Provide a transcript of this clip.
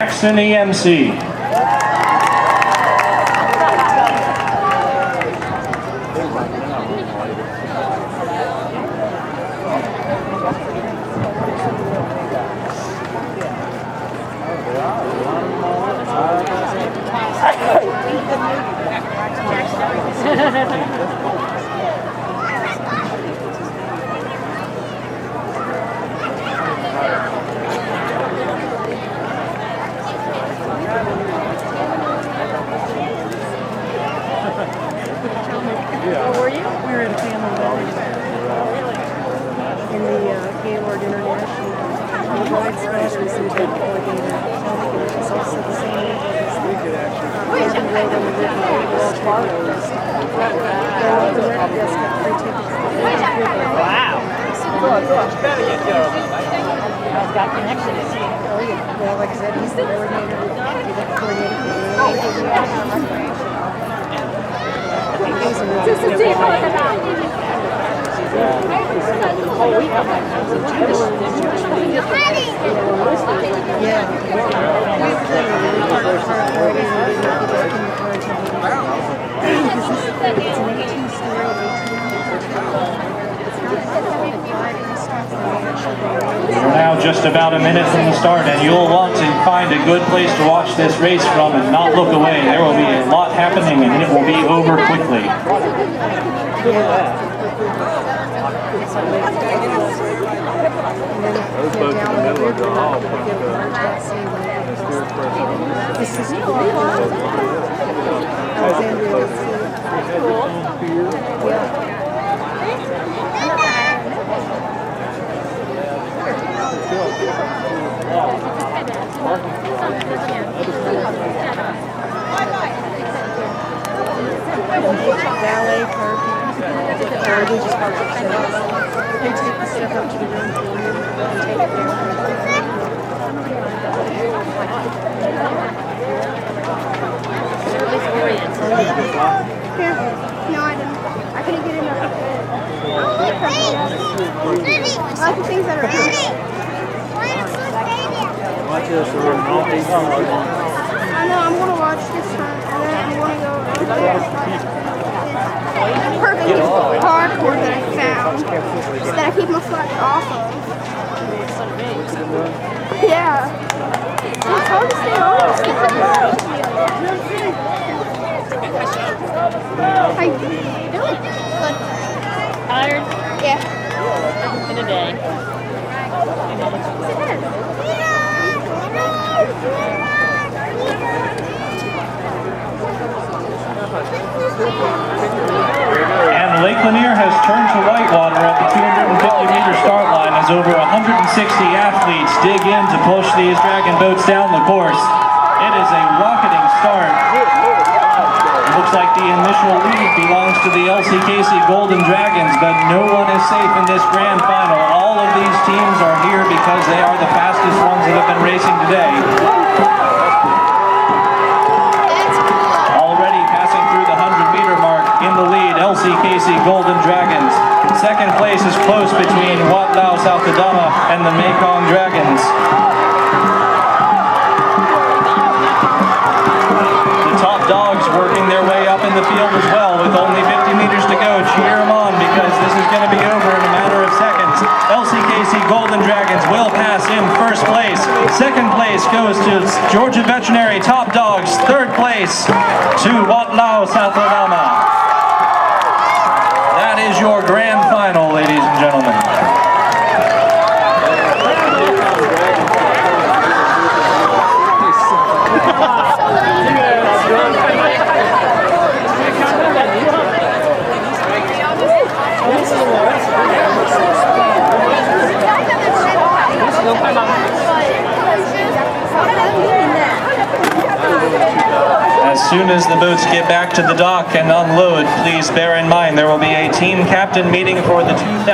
Jackson EMC. Where were you? We were at a family wedding in the Gaylord International. The bride's father is the event coordinator. It's also the same age as the wrote on the written all followers. They're all the red desk got free tickets. Wow. I've got connections. Oh yeah. Well, like I said, he's the coordinator. He's the coordinator for the We're now just about a minute from the start, and you'll want to find a good place to watch this race from and not look away. There will be a lot happening, and it will be over quickly. Those boats in the middle are going all valet parking. Or we just park ourselves. They take the stuff up to the room for you and take it there. Here. No, I didn't. I couldn't get in there. I like the things that are around. Watch this, we're in all these. I know, I'm going to watch this one, and then I'm going to go over there. Perfect hardcore that I found, that I keep my foot off of. Yeah. It's hard to stay on. How you doing? Good. Tired? Yeah. It's been a day. And Lake Lanier has turned to whitewater at the 250-meter start line as over 160 athletes dig in to push these Dragon boats down the course. It is a rocketing start. It looks like the initial lead belongs to the LCKC Golden Dragons, but no one is safe in this grand final. All of these teams are here because they are the fastest ones that have been racing today. Already passing through the 100-meter mark in the lead, LCKC Golden Dragons. Second place is close between Wat Lao South Adama and the Mekong Dragons. Top dogs working their way up in the field as well with only 50 meters to go. Cheer them on because this is going to be over in a matter of seconds. LCKC Golden Dragons will pass in first place. Second place goes to Georgia Veterinary Top Dogs. Third place to Wat Lao South Adama. That is your grand final, ladies and gentlemen. As soon as the boats get back to the dock and unload, please bear in mind there will be a team captain meeting for the 2000